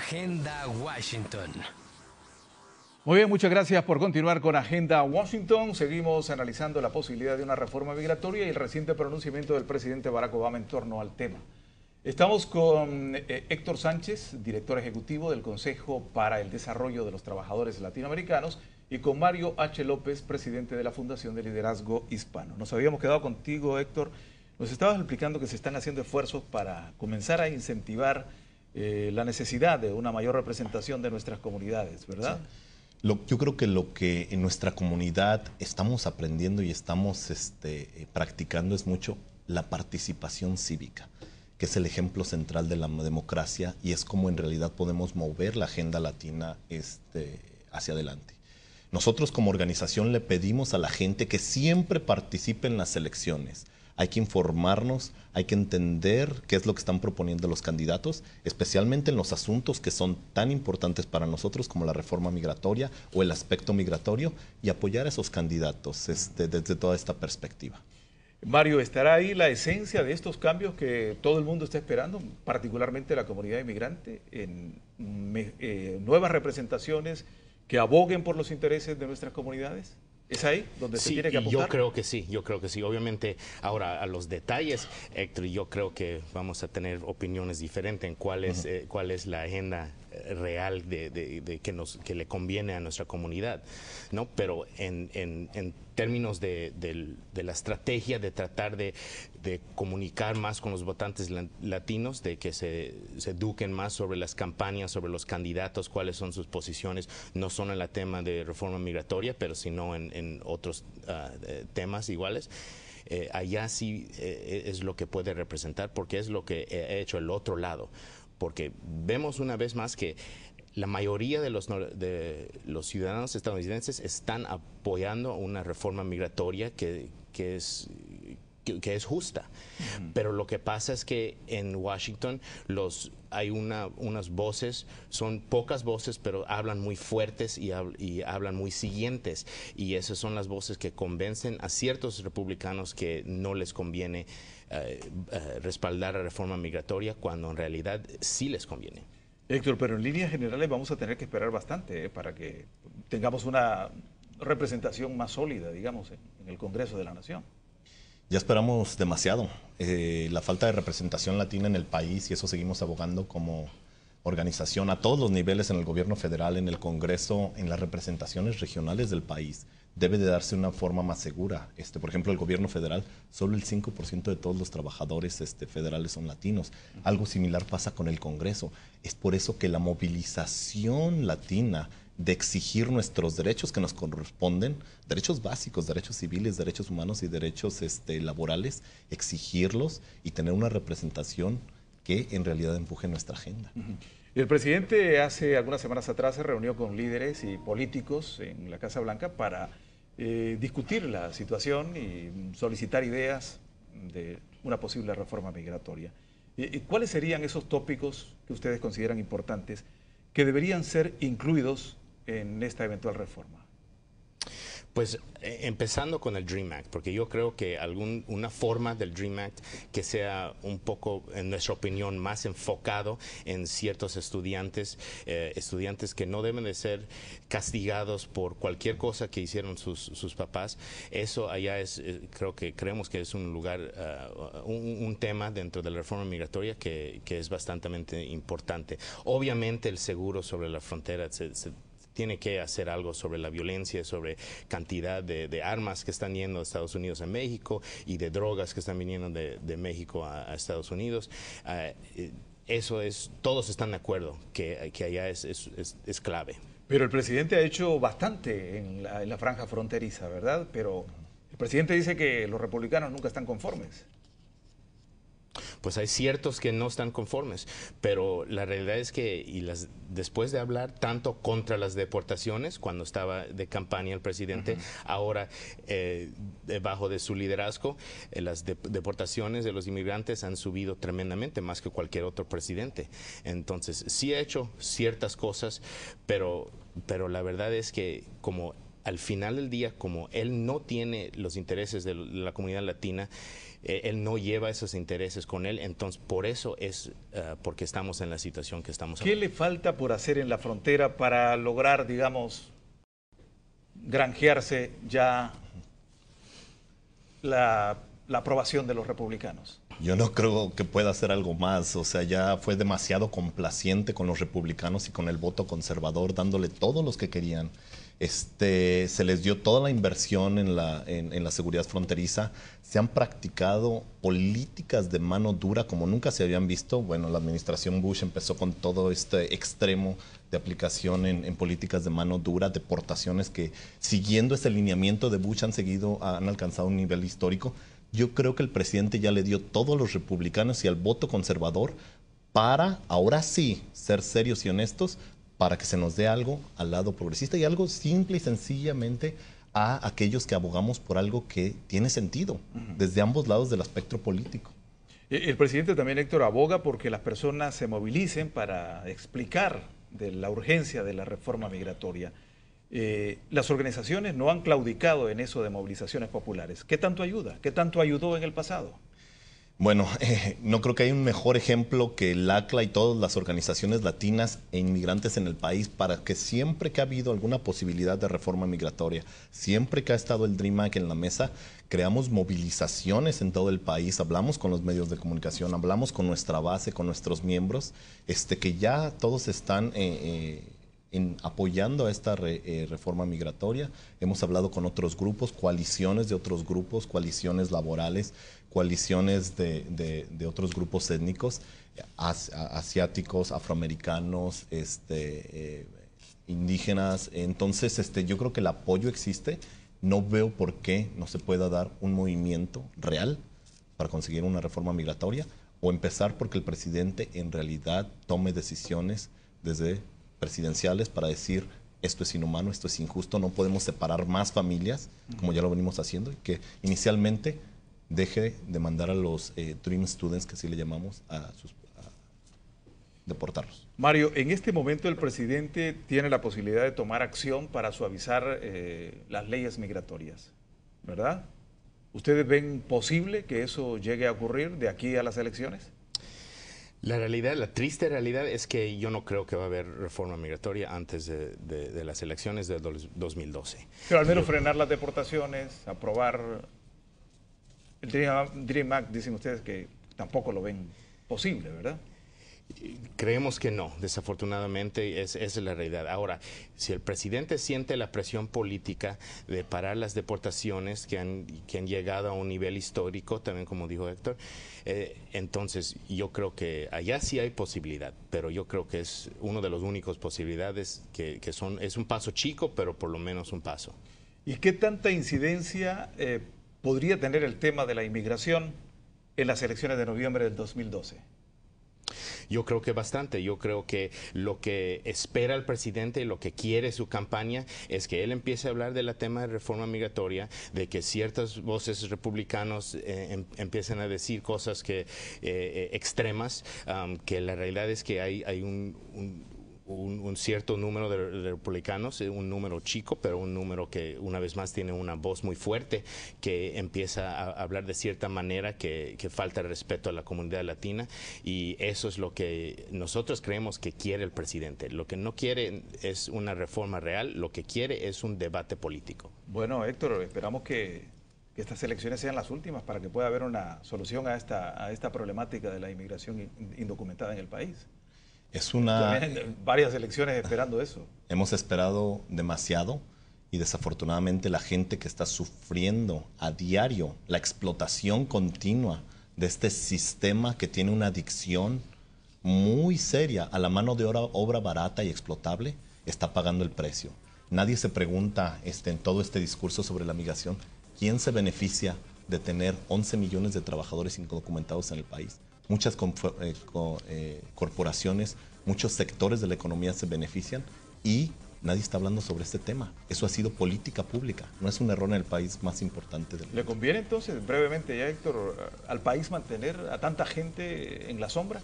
Agenda Washington. Muy bien, muchas gracias por continuar con Agenda Washington. Seguimos analizando la posibilidad de una reforma migratoria y el reciente pronunciamiento del presidente Barack Obama en torno al tema. Estamos con Héctor Sánchez, director ejecutivo del Consejo para el Desarrollo de los Trabajadores Latinoamericanos, y con Mario H. López, presidente de la Fundación de Liderazgo Hispano. Nos habíamos quedado contigo, Héctor. Nos estabas explicando que se están haciendo esfuerzos para comenzar a incentivar la necesidad de una mayor representación de nuestras comunidades, ¿verdad? Sí. Yo creo que lo que en nuestra comunidad estamos aprendiendo y estamos practicando es mucho la participación cívica, que es el ejemplo central de la democracia y es como en realidad podemos mover la agenda latina hacia adelante. Nosotros como organización le pedimos a la gente que siempre participe en las elecciones. Hay que informarnos, hay que entender qué es lo que están proponiendo los candidatos, especialmente en los asuntos que son tan importantes para nosotros como la reforma migratoria o el aspecto migratorio y apoyar a esos candidatos desde toda esta perspectiva. Mario, ¿estará ahí la esencia de estos cambios que todo el mundo está esperando, particularmente la comunidad inmigrante, en nuevas representaciones que aboguen por los intereses de nuestras comunidades? ¿Es ahí donde se tiene que apuntar? Yo creo que sí. Obviamente, ahora a los detalles, Héctor, yo creo que vamos a tener opiniones diferentes en cuál es la agenda real que le conviene a nuestra comunidad, ¿no? Pero en términos de la estrategia de tratar de comunicar más con los votantes latinos, de que se eduquen más sobre las campañas, sobre los candidatos, cuáles son sus posiciones, no solo en el tema de reforma migratoria, pero sino en otros temas iguales. Allá sí es lo que puede representar, porque es lo que ha hecho el otro lado. Porque vemos una vez más que la mayoría de los ciudadanos estadounidenses están apoyando una reforma migratoria que es justa. Pero lo que pasa es que en Washington hay unas voces, son pocas voces, pero hablan muy fuertes y hablan muy siguientes. Y esas son las voces que convencen a ciertos republicanos que no les conviene respaldar la reforma migratoria, cuando en realidad sí les conviene. Héctor, pero en líneas generales vamos a tener que esperar bastante para que tengamos una representación más sólida, digamos, en el Congreso de la Nación. Ya esperamos demasiado. La falta de representación latina en el país, y eso seguimos abogando como organización a todos los niveles, en el gobierno federal, en el Congreso, en las representaciones regionales del país, debe de darse una forma más segura. Por ejemplo, el gobierno federal, solo el 5% de todos los trabajadores federales son latinos. Algo similar pasa con el Congreso. Es por eso que la movilización latina de exigir nuestros derechos que nos corresponden, derechos básicos, derechos civiles, derechos humanos y derechos laborales, exigirlos y tener una representación que en realidad empuje nuestra agenda. El presidente hace algunas semanas atrás se reunió con líderes y políticos en la Casa Blanca para discutir la situación y solicitar ideas de una posible reforma migratoria. ¿Cuáles serían esos tópicos que ustedes consideran importantes que deberían ser incluidos en esta eventual reforma? Pues empezando con el DREAM Act, porque yo creo que una forma del DREAM Act que sea un poco, en nuestra opinión, más enfocado en ciertos estudiantes que no deben de ser castigados por cualquier cosa que hicieron sus papás. Eso allá creemos que es un lugar, un tema dentro de la reforma migratoria que es bastante importante. Obviamente el seguro sobre la frontera tiene que hacer algo sobre la violencia, sobre cantidad de armas que están yendo a Estados Unidos a México y de drogas que están viniendo de México a Estados Unidos. Todos están de acuerdo que allá es clave. Pero el presidente ha hecho bastante en la franja fronteriza, ¿verdad? Pero el presidente dice que los republicanos nunca están conformes. Pues hay ciertos que no están conformes, pero la realidad es que después de hablar tanto contra las deportaciones, cuando estaba de campaña el presidente, ahora debajo de su liderazgo, las deportaciones de los inmigrantes han subido tremendamente, más que cualquier otro presidente. Entonces, sí ha hecho ciertas cosas, pero la verdad es que como al final del día, como él no tiene los intereses de la comunidad latina, él no lleva esos intereses con él, entonces por eso es porque estamos en la situación que estamos. ¿Qué le falta por hacer en la frontera para lograr, digamos, granjearse ya la aprobación de los republicanos? Yo no creo que pueda hacer algo más, o sea, ya fue demasiado complaciente con los republicanos y con el voto conservador, dándole todos los que querían. Se les dio toda la inversión en la seguridad fronteriza, se han practicado políticas de mano dura como nunca se habían visto. Bueno, la administración Bush empezó con todo este extremo de aplicación en políticas de mano dura, deportaciones que, siguiendo ese lineamiento de Bush, han alcanzado un nivel histórico. Yo creo que el presidente ya le dio todo a los republicanos y al voto conservador para, ahora sí, ser serios y honestos, para que se nos dé algo al lado progresista y algo simple y sencillamente a aquellos que abogamos por algo que tiene sentido desde ambos lados del espectro político. El presidente también, Héctor, aboga porque las personas se movilicen para explicar de la urgencia de la reforma migratoria. Las organizaciones no han claudicado en eso de movilizaciones populares. ¿Qué tanto ayuda? ¿Qué tanto ayudó en el pasado? Bueno, no creo que haya un mejor ejemplo que el ACLA y todas las organizaciones latinas e inmigrantes en el país para que siempre que ha habido alguna posibilidad de reforma migratoria, siempre que ha estado el DREAM Act en la mesa, creamos movilizaciones en todo el país, hablamos con los medios de comunicación, hablamos con nuestra base, con nuestros miembros, que ya todos están apoyando a esta reforma migratoria. Hemos hablado con otros grupos, coaliciones de otros grupos, coaliciones laborales, coaliciones de otros grupos étnicos, asiáticos, afroamericanos, indígenas. Entonces, yo creo que el apoyo existe. No veo por qué no se pueda dar un movimiento real para conseguir una reforma migratoria o empezar porque el presidente en realidad tome decisiones desde presidenciales para decir esto es inhumano, esto es injusto, no podemos separar más familias como ya lo venimos haciendo y que inicialmente deje de mandar a los Dream Students, que así le llamamos, a deportarlos. Mario, en este momento el presidente tiene la posibilidad de tomar acción para suavizar las leyes migratorias, ¿verdad? ¿Ustedes ven posible que eso llegue a ocurrir de aquí a las elecciones? La realidad, la triste realidad es que yo no creo que va a haber reforma migratoria antes de las elecciones de 2012. Pero al menos frenar las deportaciones, aprobar el Dream Act, dicen ustedes que tampoco lo ven posible, ¿verdad? Creemos que no, desafortunadamente esa es la realidad. Ahora, si el presidente siente la presión política de parar las deportaciones que han llegado a un nivel histórico, también como dijo Héctor, entonces yo creo que allá sí hay posibilidad, pero yo creo que es uno de los únicos posibilidades es un paso chico, pero por lo menos un paso. ¿Y qué tanta incidencia podría tener el tema de la inmigración en las elecciones de noviembre del 2012? Yo creo que bastante. Yo creo que lo que espera el presidente y lo que quiere su campaña es que él empiece a hablar del tema de reforma migratoria, de que ciertas voces republicanos empiecen a decir cosas extremas, que la realidad es que hay un cierto número de republicanos, un número chico, pero un número que una vez más tiene una voz muy fuerte, que empieza a hablar de cierta manera que falta respeto a la comunidad latina, y eso es lo que nosotros creemos que quiere el presidente. Lo que no quiere es una reforma real, lo que quiere es un debate político. Bueno, Héctor, esperamos que estas elecciones sean las últimas para que pueda haber una solución a esta problemática de la inmigración indocumentada en el país. Varias elecciones esperando eso. Hemos esperado demasiado y desafortunadamente la gente que está sufriendo a diario la explotación continua de este sistema que tiene una adicción muy seria a la mano de obra barata y explotable, está pagando el precio. Nadie se pregunta en todo este discurso sobre la migración, ¿quién se beneficia de tener 11 millones de trabajadores indocumentados en el país? Muchas corporaciones, muchos sectores de la economía se benefician y nadie está hablando sobre este tema. Eso ha sido política pública, no es un error en el país más importante del mundo. ¿Le conviene entonces, brevemente ya, Héctor, al país mantener a tanta gente en la sombra?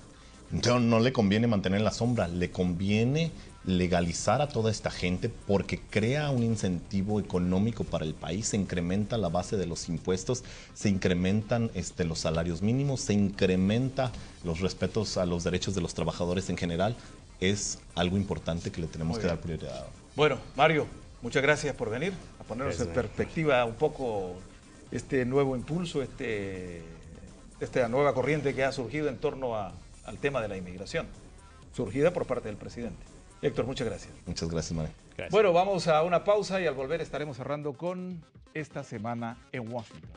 Entonces no le conviene mantener la sombra, le conviene legalizar a toda esta gente porque crea un incentivo económico para el país, se incrementa la base de los impuestos, se incrementan los salarios mínimos, se incrementa los respetos a los derechos de los trabajadores en general. Es algo importante que le tenemos que dar prioridad. Bueno, Mario, muchas gracias por venir a ponernos en perspectiva un poco este nuevo impulso, esta nueva corriente que ha surgido en torno al tema de la inmigración, surgida por parte del presidente. Héctor, muchas gracias. Muchas gracias, Mario. Bueno, vamos a una pausa y al volver estaremos cerrando con esta semana en Washington.